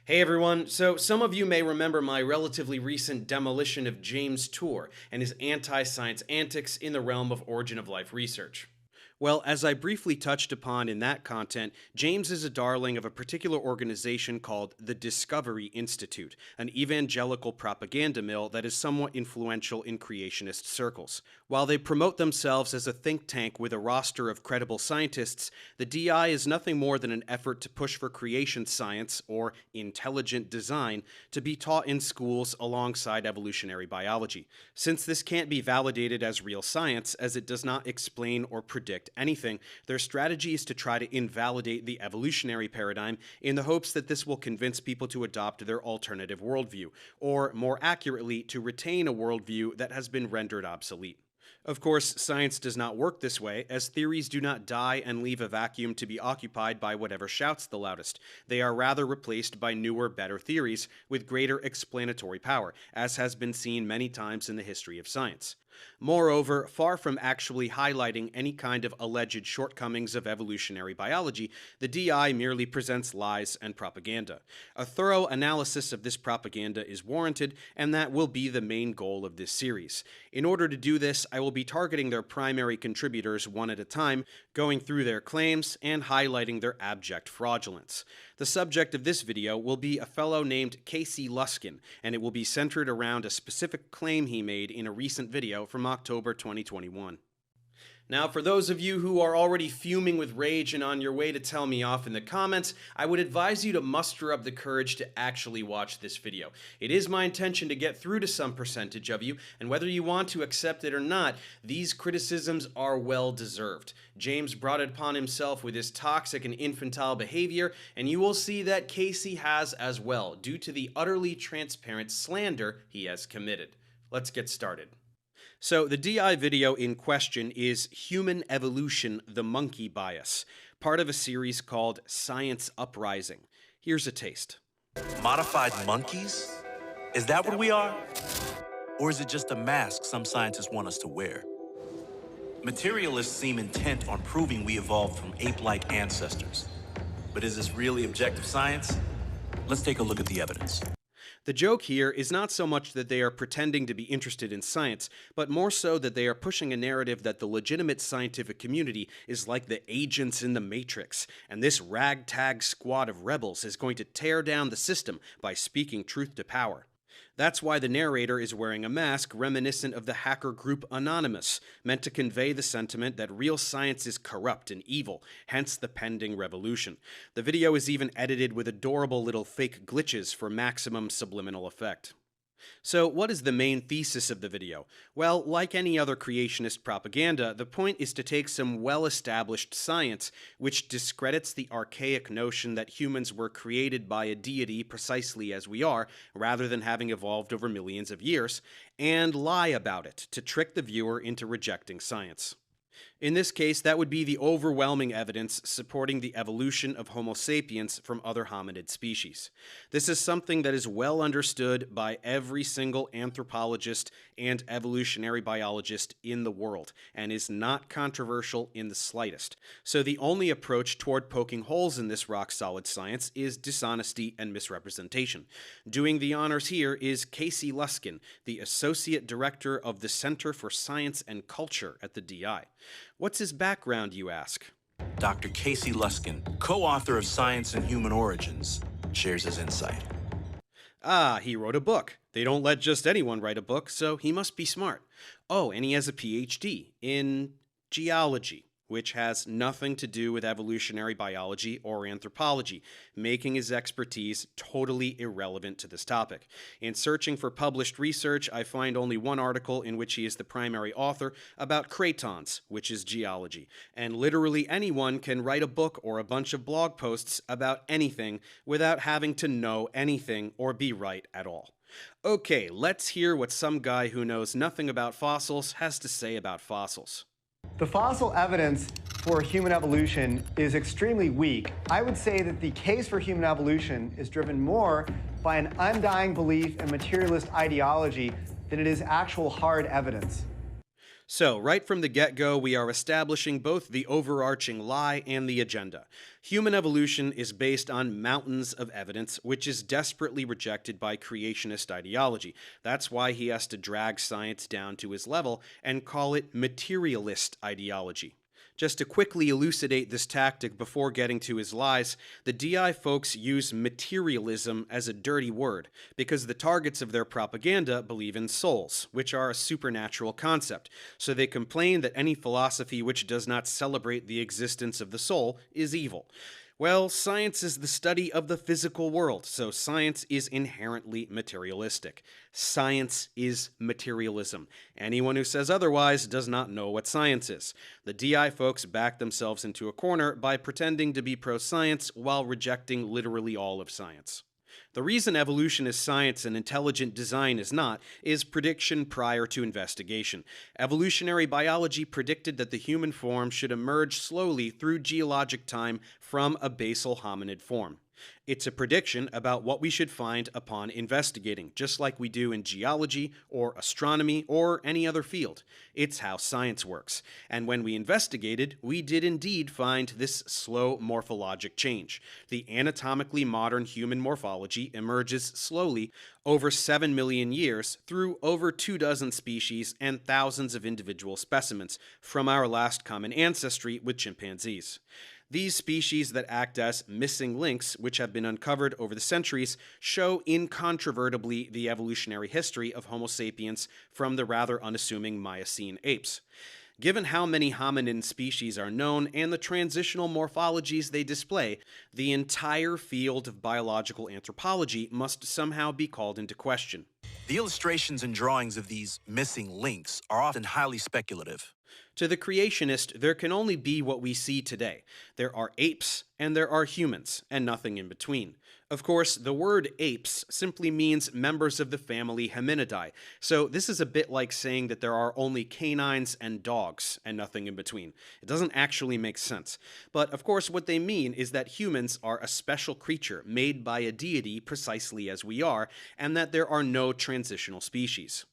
Hey everyone, so some of you may remember my relatively recent demolition of James Tour and his anti-science antics in the realm of origin of life research. Well, as I briefly touched upon in that content, James is a darling of a particular organization called the Discovery Institute, an evangelical propaganda mill that is somewhat influential in creationist circles. While they promote themselves as a think tank with a roster of credible scientists, the DI is nothing more than an effort to push for creation science, or intelligent design, to be taught in schools alongside evolutionary biology. Since this can't be validated as real science, as it does not explain or predict anything, their strategy is to try to invalidate the evolutionary paradigm in the hopes that this will convince people to adopt their alternative worldview, or more accurately, to retain a worldview that has been rendered obsolete. Of course, science does not work this way, as theories do not die and leave a vacuum to be occupied by whatever shouts the loudest. They are rather replaced by newer, better theories with greater explanatory power, as has been seen many times in the history of science. Moreover, far from actually highlighting any kind of alleged shortcomings of evolutionary biology, the DI merely presents lies and propaganda. A thorough analysis of this propaganda is warranted, and that will be the main goal of this series. In order to do this, I will be targeting their primary contributors one at a time, going through their claims and highlighting their abject fraudulence. The subject of this video will be a fellow named Kayce Luskin, and it will be centered around a specific claim he made in a recent video from October 2021. Now, for those of you who are already fuming with rage and on your way to tell me off in the comments, I would advise you to muster up the courage to actually watch this video. It is my intention to get through to some percentage of you, and whether you want to accept it or not, these criticisms are well deserved. James brought it upon himself with his toxic and infantile behavior, and you will see that Kayce has as well, due to the utterly transparent slander he has committed. Let's get started. So the DI video in question is Human Evolution, the Monkey Bias, part of a series called Science Uprising. Here's a taste. Modified monkeys? Is that what we are? Or is it just a mask some scientists want us to wear? Materialists seem intent on proving we evolved from ape-like ancestors. But is this really objective science? Let's take a look at the evidence. The joke here is not so much that they are pretending to be interested in science, but more so that they are pushing a narrative that the legitimate scientific community is like the agents in the Matrix, and this ragtag squad of rebels is going to tear down the system by speaking truth to power. That's why the narrator is wearing a mask reminiscent of the hacker group Anonymous, meant to convey the sentiment that real science is corrupt and evil, hence the pending revolution. The video is even edited with adorable little fake glitches for maximum subliminal effect. So what is the main thesis of the video? Well, like any other creationist propaganda, the point is to take some well-established science, which discredits the archaic notion that humans were created by a deity precisely as we are, rather than having evolved over millions of years, and lie about it to trick the viewer into rejecting science. In this case, that would be the overwhelming evidence supporting the evolution of Homo sapiens from other hominid species. This is something that is well understood by every single anthropologist and evolutionary biologist in the world, and is not controversial in the slightest. So the only approach toward poking holes in this rock-solid science is dishonesty and misrepresentation. Doing the honors here is Kayce Luskin, the Associate Director of the Center for Science and Culture at the DI. What's his background, you ask? Dr. Kayce Luskin, co-author of Science and Human Origins, shares his insight. Ah, he wrote a book. They don't let just anyone write a book, so he must be smart. Oh, and he has a PhD in geology, which has nothing to do with evolutionary biology or anthropology, making his expertise totally irrelevant to this topic. In searching for published research, I find only one article in which he is the primary author about cratons, which is geology. And literally anyone can write a book or a bunch of blog posts about anything without having to know anything or be right at all. Okay, let's hear what some guy who knows nothing about fossils has to say about fossils. The fossil evidence for human evolution is extremely weak. I would say that the case for human evolution is driven more by an undying belief in materialist ideology than it is actual hard evidence. So, right from the get-go, we are establishing both the overarching lie and the agenda. Human evolution is based on mountains of evidence, which is desperately rejected by creationist ideology. That's why he has to drag science down to his level and call it materialist ideology. Just to quickly elucidate this tactic before getting to his lies, the DI folks use materialism as a dirty word, because the targets of their propaganda believe in souls, which are a supernatural concept, so they complain that any philosophy which does not celebrate the existence of the soul is evil. Well, science is the study of the physical world, so science is inherently materialistic. Science is materialism. Anyone who says otherwise does not know what science is. The DI folks back themselves into a corner by pretending to be pro-science while rejecting literally all of science. The reason evolution is science and intelligent design is not, is prediction prior to investigation. Evolutionary biology predicted that the human form should emerge slowly through geologic time from a basal hominid form. It's a prediction about what we should find upon investigating, just like we do in geology or astronomy or any other field. It's how science works. And when we investigated, we did indeed find this slow morphologic change. The anatomically modern human morphology emerges slowly over 7 million years through over 24 species and thousands of individual specimens from our last common ancestry with chimpanzees. These species that act as missing links, which have been uncovered over the centuries, show incontrovertibly the evolutionary history of Homo sapiens from the rather unassuming Miocene apes. Given how many hominin species are known and the transitional morphologies they display, the entire field of biological anthropology must somehow be called into question. The illustrations and drawings of these missing links are often highly speculative. To the creationist, there can only be what we see today. There are apes and there are humans, and nothing in between. Of course, the word apes simply means members of the family Hominidae, so this is a bit like saying that there are only canines and dogs, and nothing in between. It doesn't actually make sense. But of course, what they mean is that humans are a special creature made by a deity precisely as we are, and that there are no transitional species.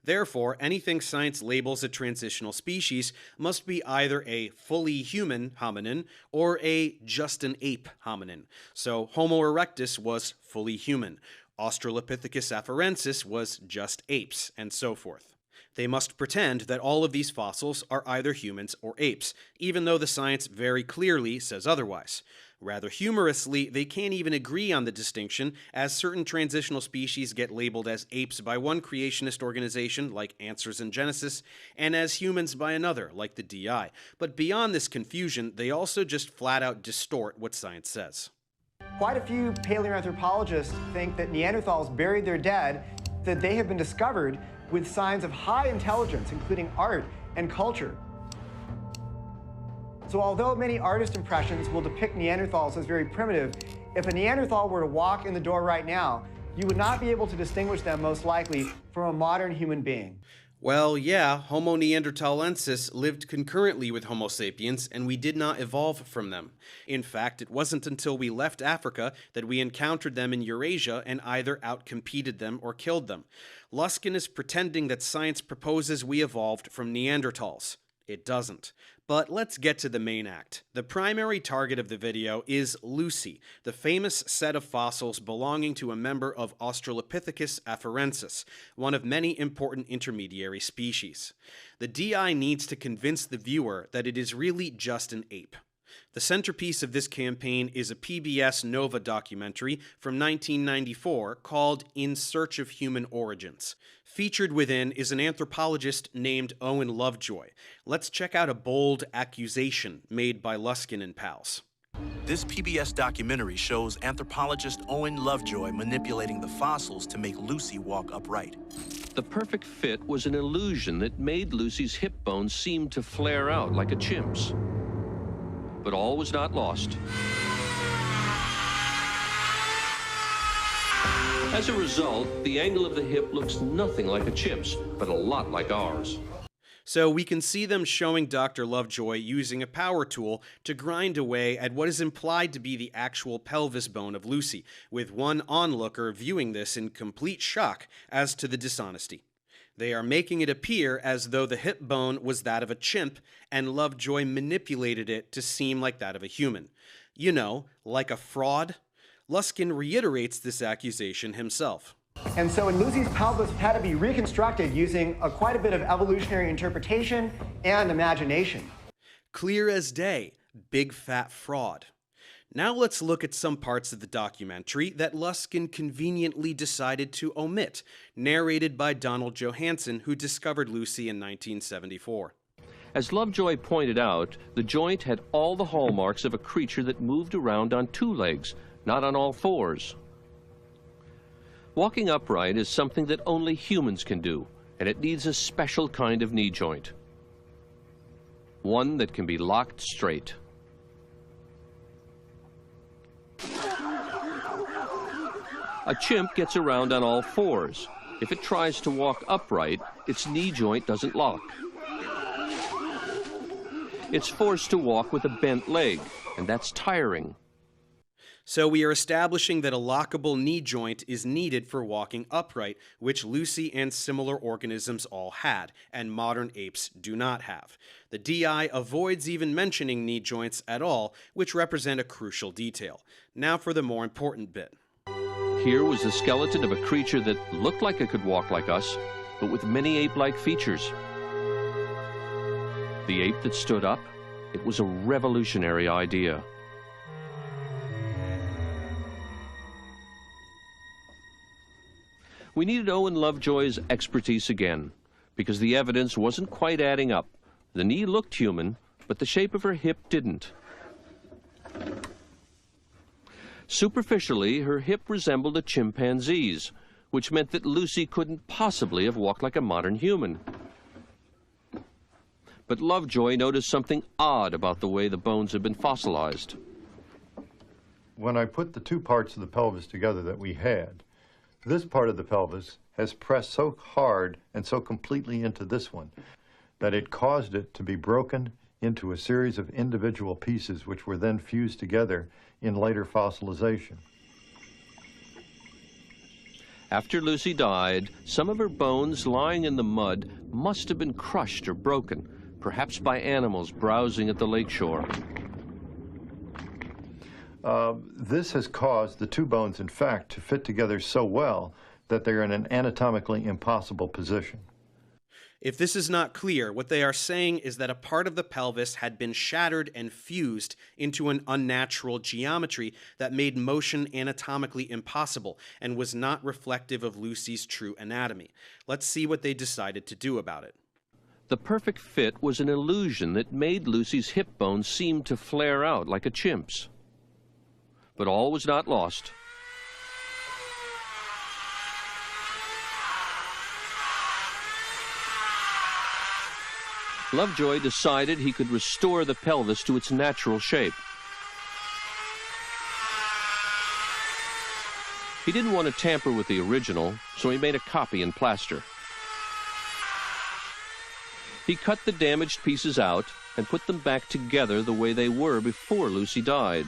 Therefore, anything science labels a transitional species must be either a fully human hominin or a just an ape hominin. So Homo erectus was fully human, Australopithecus afarensis was just apes, and so forth. They must pretend that all of these fossils are either humans or apes, even though the science very clearly says otherwise. Rather humorously, they can't even agree on the distinction, as certain transitional species get labeled as apes by one creationist organization, like Answers in Genesis, and as humans by another, like the DI. But beyond this confusion, they also just flat out distort what science says. Quite a few paleoanthropologists think that Neanderthals buried their dead, that they have been discovered with signs of high intelligence, including art and culture. So although many artist impressions will depict Neanderthals as very primitive, if a Neanderthal were to walk in the door right now, you would not be able to distinguish them most likely from a modern human being. Well, yeah, Homo neanderthalensis lived concurrently with Homo sapiens, and we did not evolve from them. In fact, it wasn't until we left Africa that we encountered them in Eurasia and either outcompeted them or killed them. Lyskin is pretending that science proposes we evolved from Neanderthals. It doesn't. But let's get to the main act. The primary target of the video is Lucy, the famous set of fossils belonging to a member of Australopithecus afarensis, one of many important intermediary species. The DI needs to convince the viewer that it is really just an ape. The centerpiece of this campaign is a PBS Nova documentary from 1994 called In Search of Human Origins. Featured within is an anthropologist named Owen Lovejoy. Let's check out a bold accusation made by Lyskin and pals. This PBS documentary shows anthropologist Owen Lovejoy manipulating the fossils to make Lucy walk upright. The perfect fit was an illusion that made Lucy's hip bones seem to flare out like a chimp's. But all was not lost. As a result, the angle of the hip looks nothing like a chimp's, but a lot like ours. So we can see them showing Dr. Lovejoy using a power tool to grind away at what is implied to be the actual pelvis bone of Lucy, with one onlooker viewing this in complete shock as to the dishonesty. They are making it appear as though the hip bone was that of a chimp and Lovejoy manipulated it to seem like that of a human. You know, like a fraud. Lيسكين reiterates this accusation himself. And so in Lucy's pelvis had to be reconstructed using quite a bit of evolutionary interpretation and imagination. Clear as day, big fat fraud. Now let's look at some parts of the documentary that Lيسكين conveniently decided to omit, narrated by Donald Johanson, who discovered Lucy in 1974. As Lovejoy pointed out, the joint had all the hallmarks of a creature that moved around on two legs, not on all fours. Walking upright is something that only humans can do, and it needs a special kind of knee joint. One that can be locked straight. A chimp gets around on all fours. If it tries to walk upright, its knee joint doesn't lock. It's forced to walk with a bent leg, and that's tiring. So we are establishing that a lockable knee joint is needed for walking upright, which Lucy and similar organisms all had, and modern apes do not have. The DI avoids even mentioning knee joints at all, which represent a crucial detail. Now for the more important bit. Here was the skeleton of a creature that looked like it could walk like us, but with many ape-like features. The ape that stood up, it was a revolutionary idea. We needed Owen Lovejoy's expertise again, because the evidence wasn't quite adding up. The knee looked human, but the shape of her hip didn't. Superficially, her hip resembled a chimpanzee's, which meant that Lucy couldn't possibly have walked like a modern human. But Lovejoy noticed something odd about the way the bones had been fossilized. When I put the two parts of the pelvis together that we had, this part of the pelvis has pressed so hard and so completely into this one that it caused it to be broken into a series of individual pieces which were then fused together in later fossilization. After Lucy died, some of her bones lying in the mud must have been crushed or broken, perhaps by animals browsing at the lakeshore. This has caused the two bones, in fact, to fit together so well that they're in an anatomically impossible position. If this is not clear, what they are saying is that a part of the pelvis had been shattered and fused into an unnatural geometry that made motion anatomically impossible and was not reflective of Lucy's true anatomy. Let's see what they decided to do about it. The perfect fit was an illusion that made Lucy's hip bone seem to flare out like a chimp's. But all was not lost. Lovejoy decided he could restore the pelvis to its natural shape. He didn't want to tamper with the original, so he made a copy in plaster. He cut the damaged pieces out and put them back together the way they were before Lucy died.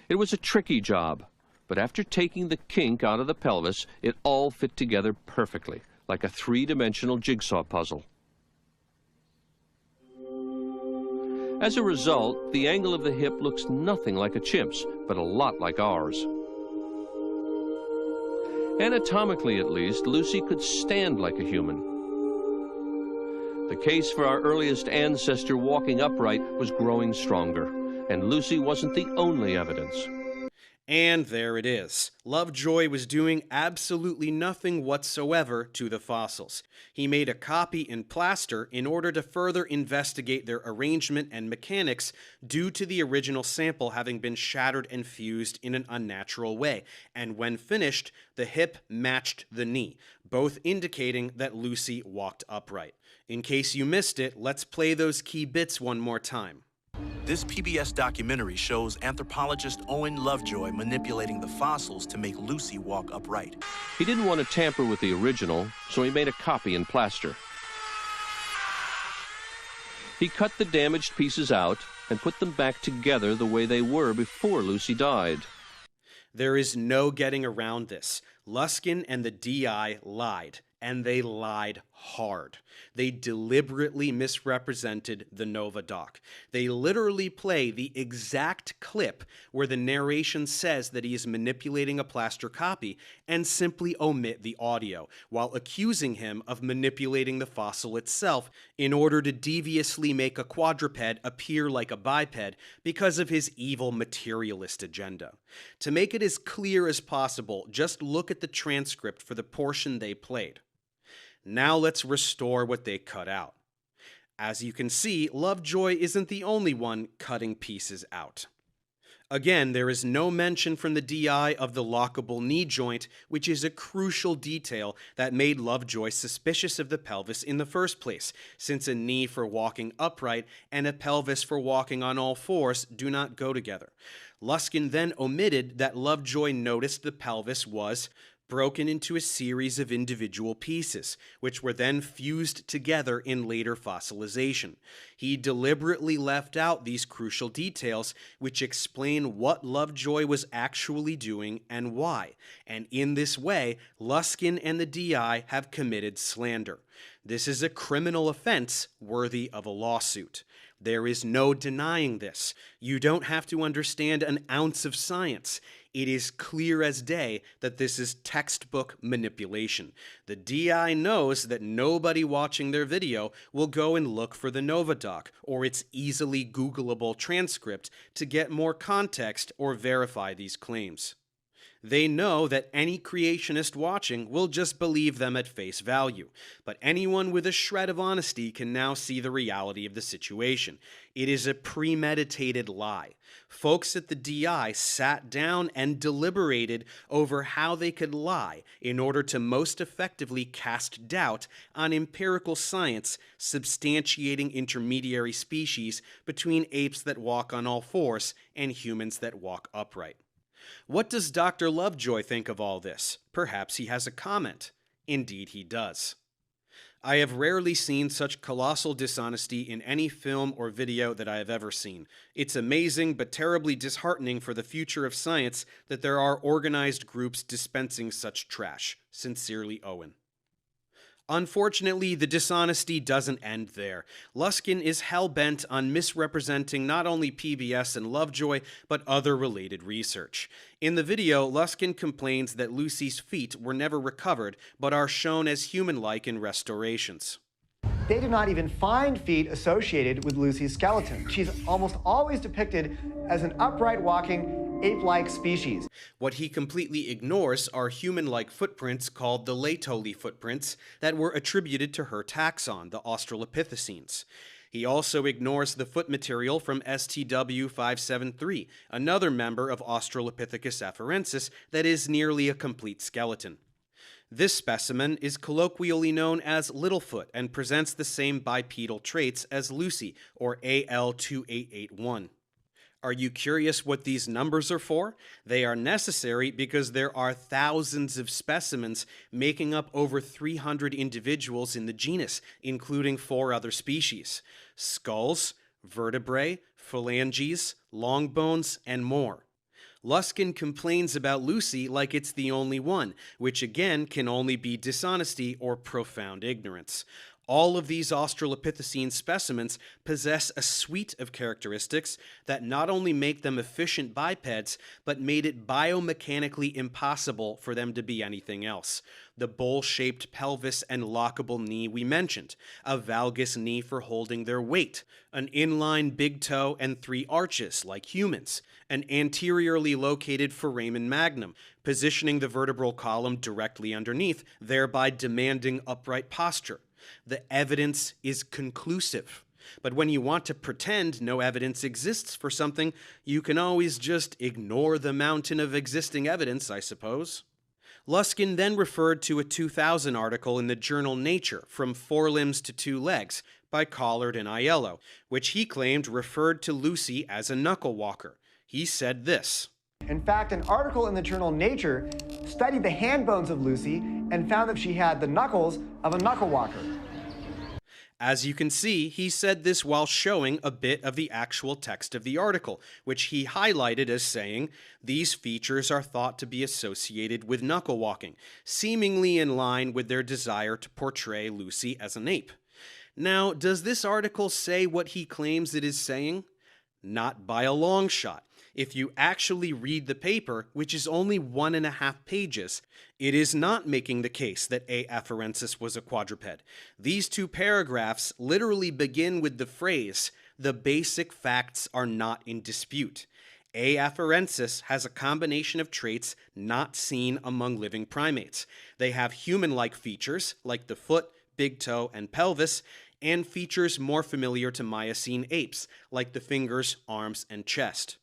It was a tricky job, but after taking the kink out of the pelvis, it all fit together perfectly, like a three-dimensional jigsaw puzzle. As a result, the angle of the hip looks nothing like a chimp's, but a lot like ours. Anatomically, at least, Lucy could stand like a human. The case for our earliest ancestor walking upright was growing stronger, and Lucy wasn't the only evidence. And there it is. Lovejoy was doing absolutely nothing whatsoever to the fossils. He made a copy in plaster in order to further investigate their arrangement and mechanics due to the original sample having been shattered and fused in an unnatural way. And when finished, the hip matched the knee, both indicating that Lucy walked upright. In case you missed it, let's play those key bits one more time. This PBS documentary shows anthropologist Owen Lovejoy manipulating the fossils to make Lucy walk upright. He didn't want to tamper with the original, so he made a copy in plaster. He cut the damaged pieces out and put them back together the way they were before Lucy died. There is no getting around this. Lyskin and the DI lied, and they lied hard. They deliberately misrepresented the Nova doc. They literally play the exact clip where the narration says that he is manipulating a plaster copy and simply omit the audio, while accusing him of manipulating the fossil itself in order to deviously make a quadruped appear like a biped because of his evil materialist agenda. To make it as clear as possible, just look at the transcript for the portion they played. Now let's restore what they cut out. As you can see, Lovejoy isn't the only one cutting pieces out. Again, there is no mention from the DI of the lockable knee joint, which is a crucial detail that made Lovejoy suspicious of the pelvis in the first place, since a knee for walking upright and a pelvis for walking on all fours do not go together. Lyskin then omitted that Lovejoy noticed the pelvis was broken into a series of individual pieces, which were then fused together in later fossilization. He deliberately left out these crucial details, which explain what Lovejoy was actually doing and why, and in this way, Lyskin and the DI have committed slander. This is a criminal offense worthy of a lawsuit. There is no denying this. You don't have to understand an ounce of science. It is clear as day that this is textbook manipulation. The DI knows that nobody watching their video will go and look for the Nova doc or its easily Googleable transcript to get more context or verify these claims. They know that any creationist watching will just believe them at face value, but anyone with a shred of honesty can now see the reality of the situation. It is a premeditated lie. Folks at the DI sat down and deliberated over how they could lie in order to most effectively cast doubt on empirical science substantiating intermediary species between apes that walk on all fours and humans that walk upright. What does Dr. Lovejoy think of all this? Perhaps he has a comment. Indeed he does. I have rarely seen such colossal dishonesty in any film or video that I have ever seen. It's amazing but terribly disheartening for the future of science that there are organized groups dispensing such trash. Sincerely, Owen. Unfortunately, the dishonesty doesn't end there. Lyskin is hell-bent on misrepresenting not only PBS and Lovejoy, but other related research. In the video, Lyskin complains that Lucy's feet were never recovered, but are shown as human-like in restorations. They did not even find feet associated with Lucy's skeleton. She's almost always depicted as an upright walking, ape-like species. What he completely ignores are human-like footprints called the Laetoli footprints that were attributed to her taxon, the Australopithecines. He also ignores the foot material from STW-573, another member of Australopithecus afarensis that is nearly a complete skeleton. This specimen is colloquially known as Littlefoot and presents the same bipedal traits as Lucy, or AL2881. Are you curious what these numbers are for? They are necessary because there are thousands of specimens making up over 300 individuals in the genus, including 4 other species: skulls, vertebrae, phalanges, long bones, and more. Lyskin complains about Lucy like it's the only one, which again can only be dishonesty or profound ignorance. All of these Australopithecine specimens possess a suite of characteristics that not only make them efficient bipeds, but made it biomechanically impossible for them to be anything else. The bowl-shaped pelvis and lockable knee we mentioned, a valgus knee for holding their weight, an inline big toe and 3 arches like humans, an anteriorly located foramen magnum, positioning the vertebral column directly underneath, thereby demanding upright posture. The evidence is conclusive. But when you want to pretend no evidence exists for something, you can always just ignore the mountain of existing evidence, I suppose. Lyskin then referred to a 2000 article in the journal Nature, From Forelimbs to 2 Legs, by Collard and Aiello, which he claimed referred to Lucy as a knuckle walker. He said this: In fact, an article in the journal Nature studied the hand bones of Lucy and found that she had the knuckles of a knuckle walker. As you can see, he said this while showing a bit of the actual text of the article, which he highlighted as saying, "These features are thought to be associated with knuckle walking, seemingly in line with their desire to portray Lucy as an ape." Now, does this article say what he claims it is saying? Not by a long shot. If you actually read the paper, which is only 1.5 pages, it is not making the case that A. afarensis was a quadruped. These 2 paragraphs literally begin with the phrase, "The basic facts are not in dispute." A. afarensis has a combination of traits not seen among living primates. They have human-like features, like the foot, big toe, and pelvis, and features more familiar to Miocene apes, like the fingers, arms, and chest.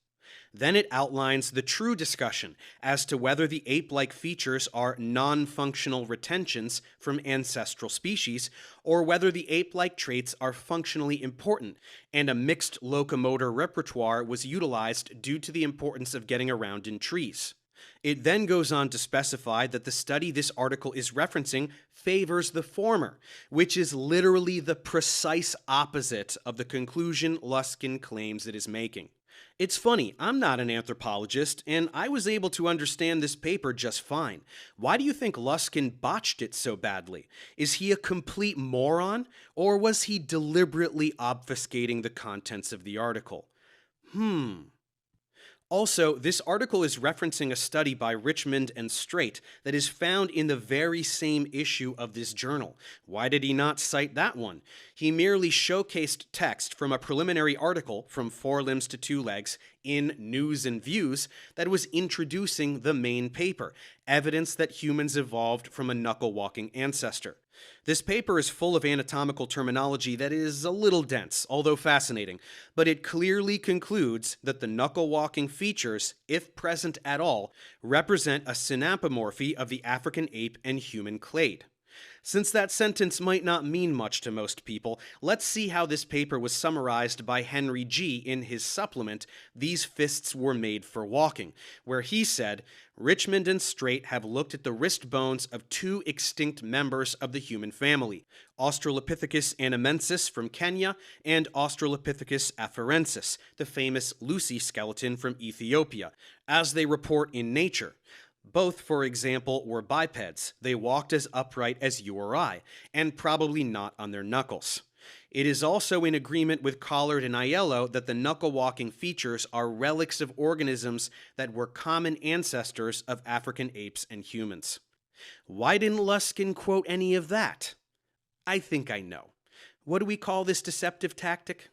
Then it outlines the true discussion as to whether the ape-like features are non-functional retentions from ancestral species, or whether the ape-like traits are functionally important, and a mixed locomotor repertoire was utilized due to the importance of getting around in trees. It then goes on to specify that the study this article is referencing favors the former, which is literally the precise opposite of the conclusion Lyskin claims it is making. It's funny, I'm not an anthropologist, and I was able to understand this paper just fine. Why do you think Lyskin botched it so badly? Is he a complete moron, or was he deliberately obfuscating the contents of the article? Also, this article is referencing a study by Richmond and Straight that is found in the very same issue of this journal. Why did he not cite that one? He merely showcased text from a preliminary article, From Four Limbs to Two Legs, in News and Views that was introducing the main paper, evidence that humans evolved from a knuckle-walking ancestor. This paper is full of anatomical terminology that is a little dense, although fascinating, but it clearly concludes that the knuckle-walking features, if present at all, represent a synapomorphy of the African ape and human clade. Since that sentence might not mean much to most people, let's see how this paper was summarized by Henry G. in his supplement, These Fists Were Made for Walking, where he said, Richmond and Straight have looked at the wrist bones of 2 extinct members of the human family, Australopithecus anamensis from Kenya and Australopithecus afarensis, the famous Lucy skeleton from Ethiopia, as they report in Nature. Both, for example, were bipeds. They walked as upright as you or I, and probably not on their knuckles. It is also in agreement with Collard and Aiello that the knuckle-walking features are relics of organisms that were common ancestors of African apes and humans. Why didn't Lyskin quote any of that? I think I know. What do we call this deceptive tactic?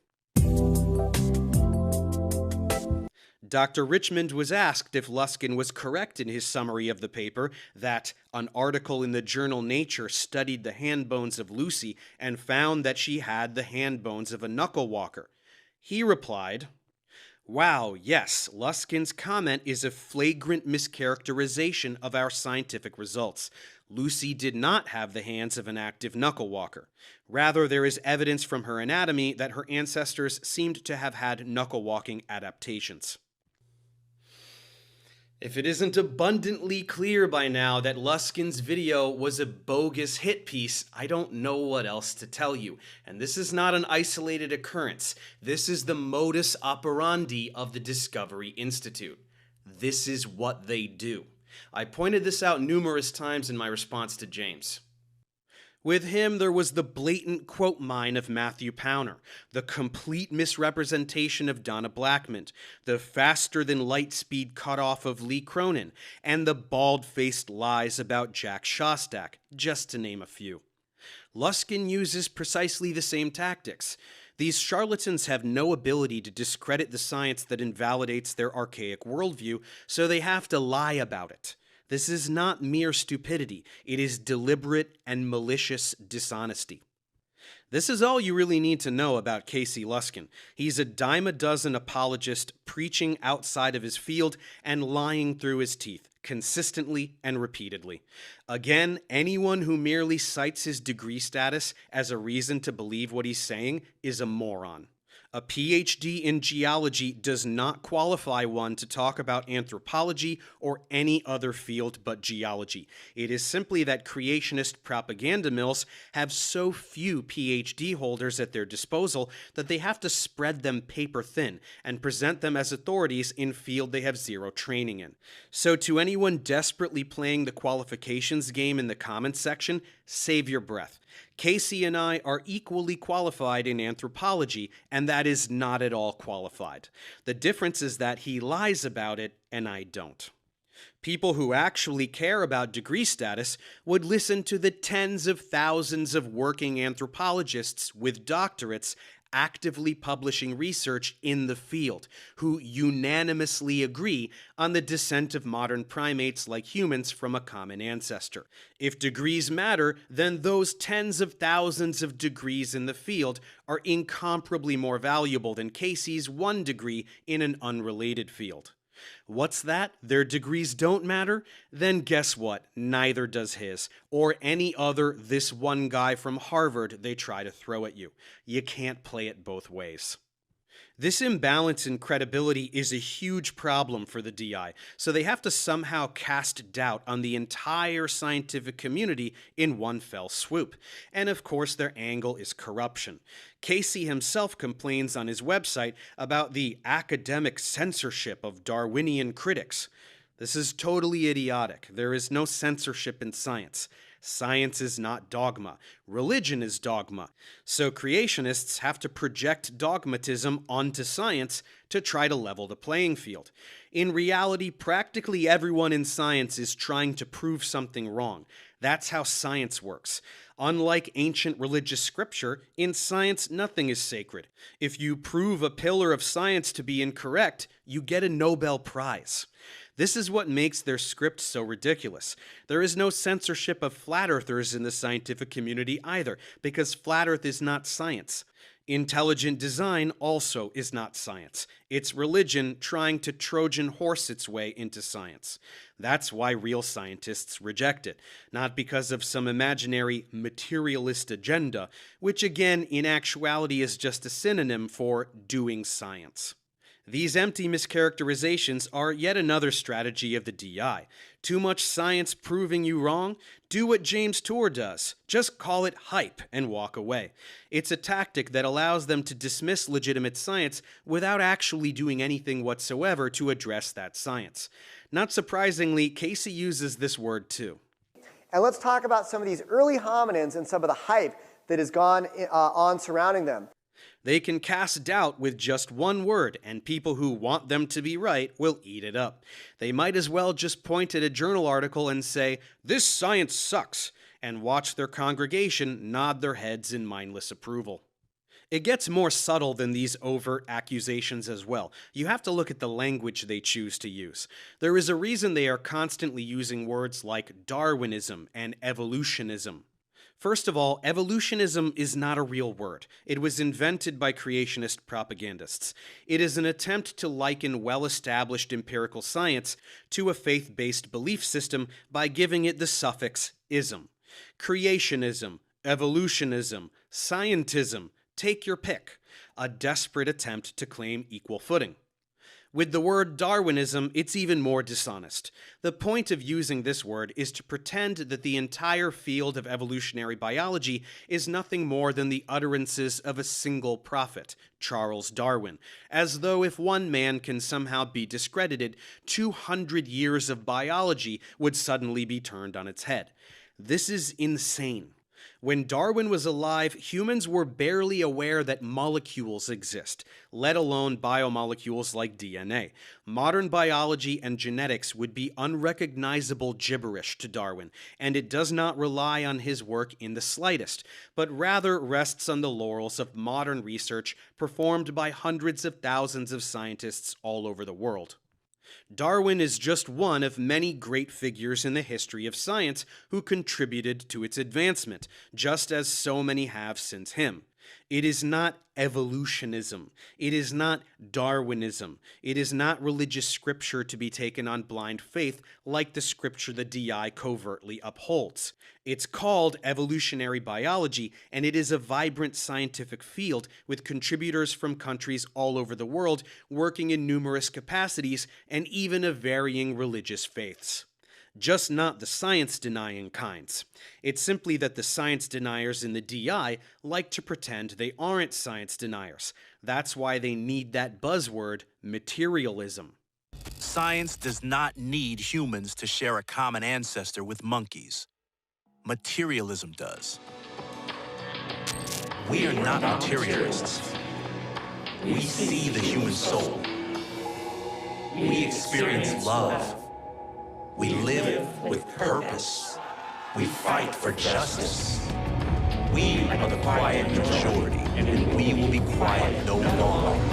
Dr. Richmond was asked if Lyskin was correct in his summary of the paper that an article in the journal Nature studied the hand bones of Lucy and found that she had the hand bones of a knuckle walker. He replied, "Wow, yes, Lyskin's comment is a flagrant mischaracterization of our scientific results. Lucy did not have the hands of an active knuckle walker. Rather, there is evidence from her anatomy that her ancestors seemed to have had knuckle walking adaptations." If it isn't abundantly clear by now that Lyskin's video was a bogus hit piece, I don't know what else to tell you. And this is not an isolated occurrence. This is the modus operandi of the Discovery Institute. This is what they do. I pointed this out numerous times in my response to James. With him, there was the blatant quote mine of Matthew Powner, the complete misrepresentation of Donna Blackman, the faster-than-light-speed cutoff of Lee Cronin, and the bald-faced lies about Jack Shostak, just to name a few. Lyskin uses precisely the same tactics. These charlatans have no ability to discredit the science that invalidates their archaic worldview, so they have to lie about it. This is not mere stupidity. It is deliberate and malicious dishonesty. This is all you really need to know about Casey Lyskin. He's a dime-a-dozen apologist preaching outside of his field and lying through his teeth, consistently and repeatedly. Again, anyone who merely cites his degree status as a reason to believe what he's saying is a moron. A PhD in geology does not qualify one to talk about anthropology or any other field but geology. It is simply that creationist propaganda mills have so few PhD holders at their disposal that they have to spread them paper thin and present them as authorities in field they have zero training in. So to anyone desperately playing the qualifications game in the comments section, save your breath. Casey and I are equally qualified in anthropology, and that is not at all qualified. The difference is that he lies about it, and I don't. People who actually care about degree status would listen to the tens of thousands of working anthropologists with doctorates actively publishing research in the field, who unanimously agree on the descent of modern primates like humans from a common ancestor. If degrees matter, then those tens of thousands of degrees in the field are incomparably more valuable than Casey's one degree in an unrelated field. What's that? Their degrees don't matter? Then guess what? Neither does his, or any other this one guy from Harvard they try to throw at you. You can't play it both ways. This imbalance in credibility is a huge problem for the DI, so they have to somehow cast doubt on the entire scientific community in one fell swoop. And of course their angle is corruption. Casey himself complains on his website about the academic censorship of Darwinian critics. This is totally idiotic. There is no censorship in science. Science is not dogma. Religion is dogma. So creationists have to project dogmatism onto science to try to level the playing field. In reality, practically everyone in science is trying to prove something wrong. That's how science works. Unlike ancient religious scripture, in science nothing is sacred. If you prove a pillar of science to be incorrect, you get a Nobel Prize. This is what makes their script so ridiculous. There is no censorship of flat earthers in the scientific community either, because flat earth is not science. Intelligent design also is not science. It's religion trying to Trojan horse its way into science. That's why real scientists reject it, not because of some imaginary materialist agenda, which again, in actuality is just a synonym for doing science. These empty mischaracterizations are yet another strategy of the DI. Too much science proving you wrong? Do what James Tour does. Just call it hype and walk away. It's a tactic that allows them to dismiss legitimate science without actually doing anything whatsoever to address that science. Not surprisingly, Casey uses this word too. And let's talk about some of these early hominins and some of the hype that has gone on surrounding them. They can cast doubt with just one word, and people who want them to be right will eat it up. They might as well just point at a journal article and say, "This science sucks," and watch their congregation nod their heads in mindless approval. It gets more subtle than these overt accusations as well. You have to look at the language they choose to use. There is a reason they are constantly using words like Darwinism and evolutionism. First of all, evolutionism is not a real word. It was invented by creationist propagandists. It is an attempt to liken well-established empirical science to a faith-based belief system by giving it the suffix ism. Creationism, evolutionism, scientism, take your pick. A desperate attempt to claim equal footing. With the word Darwinism, it's even more dishonest. The point of using this word is to pretend that the entire field of evolutionary biology is nothing more than the utterances of a single prophet, Charles Darwin, as though if one man can somehow be discredited, 200 years of biology would suddenly be turned on its head. This is insane. When Darwin was alive, humans were barely aware that molecules exist, let alone biomolecules like DNA. Modern biology and genetics would be unrecognizable gibberish to Darwin, and it does not rely on his work in the slightest, but rather rests on the laurels of modern research performed by hundreds of thousands of scientists all over the world. Darwin is just one of many great figures in the history of science who contributed to its advancement, just as so many have since him. It is not evolutionism. It is not Darwinism. It is not religious scripture to be taken on blind faith like the scripture the DI covertly upholds. It's called evolutionary biology, and it is a vibrant scientific field with contributors from countries all over the world working in numerous capacities and even of varying religious faiths. Just not the science-denying kinds. It's simply that the science deniers in the DI like to pretend they aren't science deniers. That's why they need that buzzword, materialism. Science does not need humans to share a common ancestor with monkeys. Materialism does. We are not materialists. We see the human soul. We experience love. We live with purpose. We fight for justice. We are the quiet majority, and we will be quiet no longer.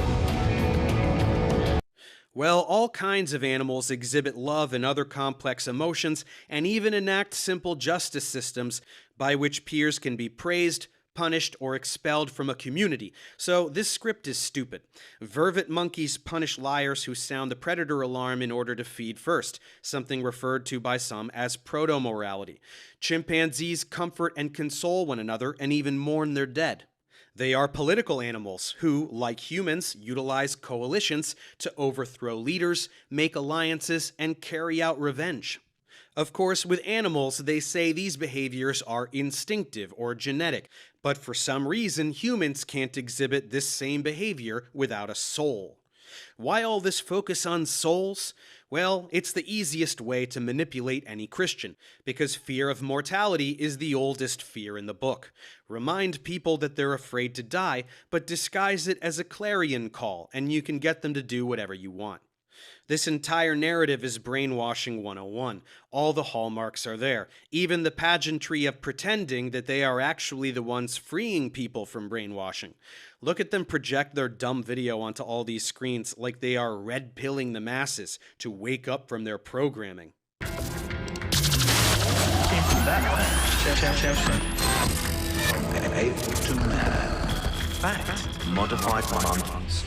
Well, all kinds of animals exhibit love and other complex emotions, and even enact simple justice systems by which peers can be praised, punished, or expelled from a community. So this script is stupid. Vervet monkeys punish liars who sound the predator alarm in order to feed first, something referred to by some as proto-morality. Chimpanzees comfort and console one another and even mourn their dead. They are political animals who, like humans, utilize coalitions to overthrow leaders, make alliances, and carry out revenge. Of course, with animals, they say these behaviors are instinctive or genetic, but for some reason, humans can't exhibit this same behavior without a soul. Why all this focus on souls? Well, it's the easiest way to manipulate any Christian, because fear of mortality is the oldest fear in the book. Remind people that they're afraid to die, but disguise it as a clarion call, and you can get them to do whatever you want. This entire narrative is brainwashing 101. All the hallmarks are there, even the pageantry of pretending that they are actually the ones freeing people from brainwashing. Look at them project their dumb video onto all these screens like they are red-pilling the masses to wake up from their programming. Fact. Modified monkeys.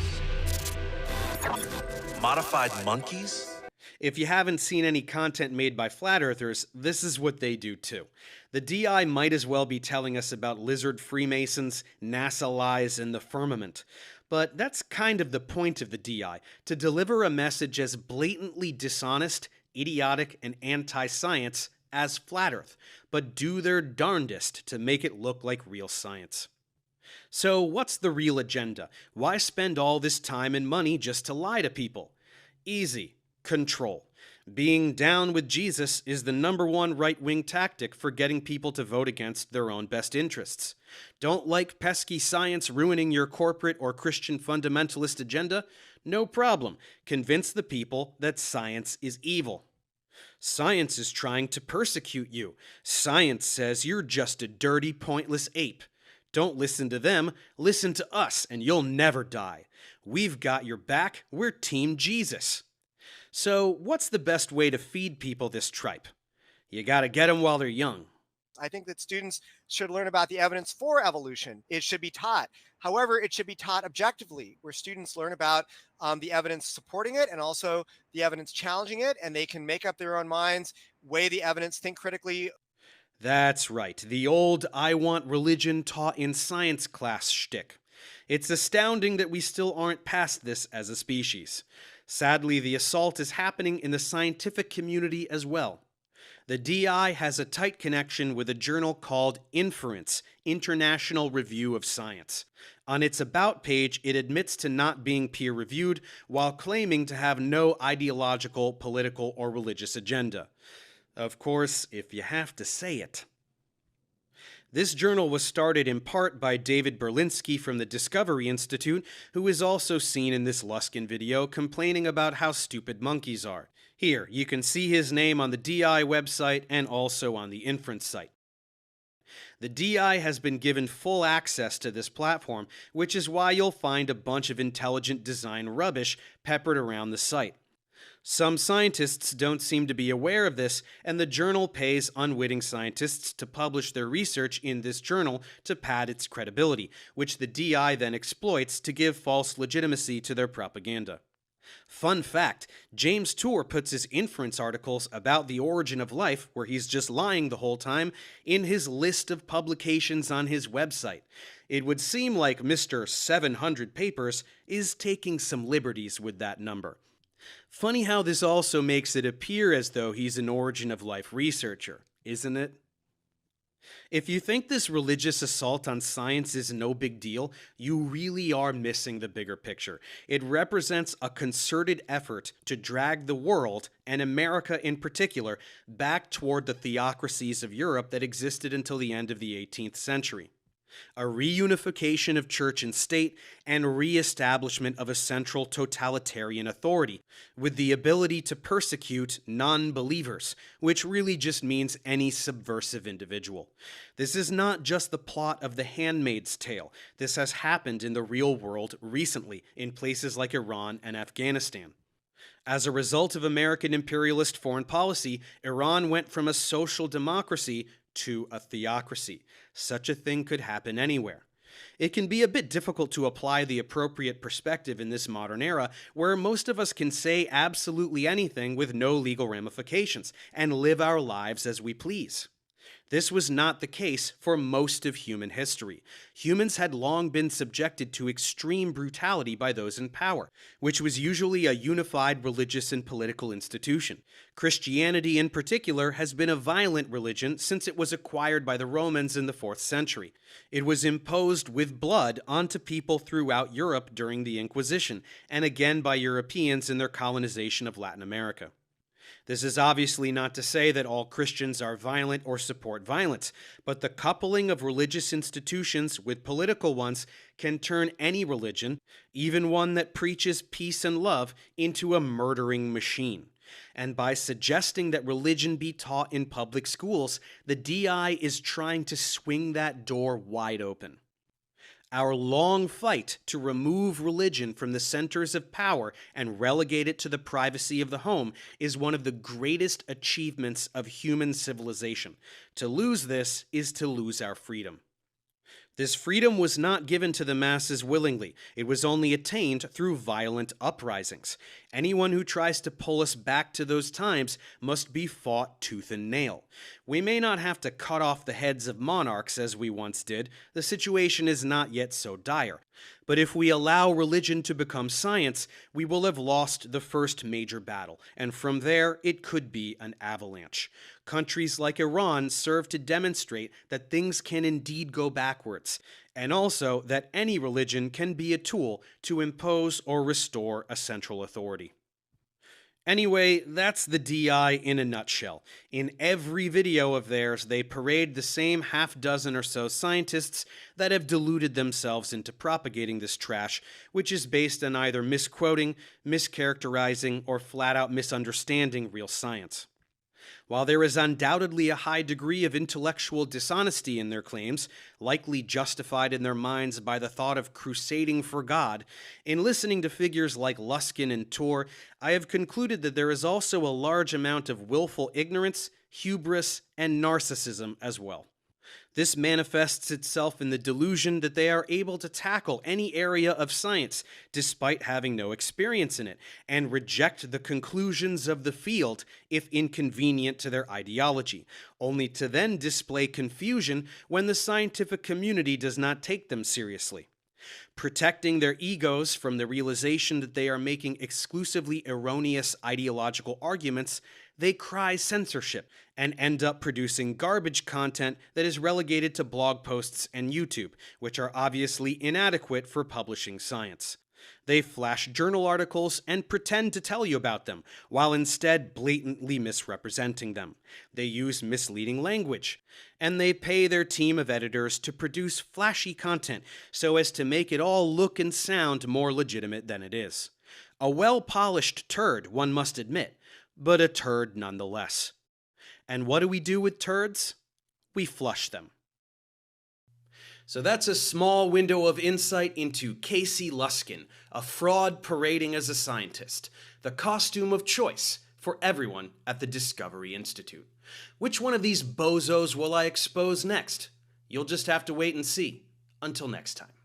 Modified monkeys? If you haven't seen any content made by flat earthers, this is what they do too. The DI might as well be telling us about lizard Freemasons, NASA lies, and the firmament. But that's kind of the point of the DI, to deliver a message as blatantly dishonest, idiotic, and anti-science as flat earth, but do their darndest to make it look like real science. So what's the real agenda? Why spend all this time and money just to lie to people? Easy. Control. Being down with Jesus is the #1 right-wing tactic for getting people to vote against their own best interests. Don't like pesky science ruining your corporate or Christian fundamentalist agenda? No problem. Convince the people that science is evil. Science is trying to persecute you. Science says you're just a dirty, pointless ape. Don't listen to them, listen to us, and you'll never die. We've got your back, we're Team Jesus. So, what's the best way to feed people this tripe? You gotta get them while they're young. I think that students should learn about the evidence for evolution. It should be taught. However, it should be taught objectively, where students learn about the evidence supporting it and also the evidence challenging it, and they can make up their own minds, weigh the evidence, think critically. That's right, the old I want religion taught in science class shtick. It's astounding that we still aren't past this as a species. Sadly, the assault is happening in the scientific community as well. The DI has a tight connection with a journal called Inference, International Review of Science. On its About page, it admits to not being peer-reviewed while claiming to have no ideological, political, or religious agenda. Of course, if you have to say it. This journal was started in part by David Berlinski from the Discovery Institute, who is also seen in this Luskin video complaining about how stupid monkeys are. Here, you can see his name on the DI website and also on the Inference site. The DI has been given full access to this platform, which is why you'll find a bunch of intelligent design rubbish peppered around the site. Some scientists don't seem to be aware of this, and the journal pays unwitting scientists to publish their research in this journal to pad its credibility, which the DI then exploits to give false legitimacy to their propaganda. Fun fact, James Tour puts his inference articles about the origin of life, where he's just lying the whole time, in his list of publications on his website. It would seem like Mr. 700 Papers is taking some liberties with that number. Funny how this also makes it appear as though he's an origin of life researcher, isn't it? If you think this religious assault on science is no big deal, you really are missing the bigger picture. It represents a concerted effort to drag the world, and America in particular, back toward the theocracies of Europe that existed until the end of the 18th century. A reunification of church and state, and re-establishment of a central totalitarian authority, with the ability to persecute non-believers, which really just means any subversive individual. This is not just the plot of The Handmaid's Tale. This has happened in the real world recently, in places like Iran and Afghanistan. As a result of American imperialist foreign policy, Iran went from a social democracy to a theocracy. Such a thing could happen anywhere. It can be a bit difficult to apply the appropriate perspective in this modern era, where most of us can say absolutely anything with no legal ramifications, and live our lives as we please. This was not the case for most of human history. Humans had long been subjected to extreme brutality by those in power, which was usually a unified religious and political institution. Christianity in particular has been a violent religion since it was acquired by the Romans in the 4th century. It was imposed with blood onto people throughout Europe during the Inquisition, and again by Europeans in their colonization of Latin America. This is obviously not to say that all Christians are violent or support violence, but the coupling of religious institutions with political ones can turn any religion, even one that preaches peace and love, into a murdering machine. And by suggesting that religion be taught in public schools, the DI is trying to swing that door wide open. Our long fight to remove religion from the centers of power and relegate it to the privacy of the home is one of the greatest achievements of human civilization. To lose this is to lose our freedom. This freedom was not given to the masses willingly. It was only attained through violent uprisings. Anyone who tries to pull us back to those times must be fought tooth and nail. We may not have to cut off the heads of monarchs as we once did. The situation is not yet so dire. But if we allow religion to become science, we will have lost the first major battle, and from there it could be an avalanche. Countries like Iran serve to demonstrate that things can indeed go backwards, and also that any religion can be a tool to impose or restore a central authority. Anyway, that's the DI in a nutshell. In every video of theirs, they parade the same half-dozen or so scientists that have deluded themselves into propagating this trash, which is based on either misquoting, mischaracterizing, or flat-out misunderstanding real science. While there is undoubtedly a high degree of intellectual dishonesty in their claims, likely justified in their minds by the thought of crusading for God, in listening to figures like Lyskin and Tour, I have concluded that there is also a large amount of willful ignorance, hubris, and narcissism as well. This manifests itself in the delusion that they are able to tackle any area of science despite having no experience in it, and reject the conclusions of the field if inconvenient to their ideology, only to then display confusion when the scientific community does not take them seriously. Protecting their egos from the realization that they are making exclusively erroneous ideological arguments, they cry censorship and end up producing garbage content that is relegated to blog posts and YouTube, which are obviously inadequate for publishing science. They flash journal articles and pretend to tell you about them, while instead blatantly misrepresenting them. They use misleading language, and they pay their team of editors to produce flashy content so as to make it all look and sound more legitimate than it is. A well-polished turd, one must admit, but a turd nonetheless. And what do we do with turds? We flush them. So that's a small window of insight into Kayce Luskin, a fraud parading as a scientist, the costume of choice for everyone at the Discovery Institute. Which one of these bozos will I expose next? You'll just have to wait and see. Until next time.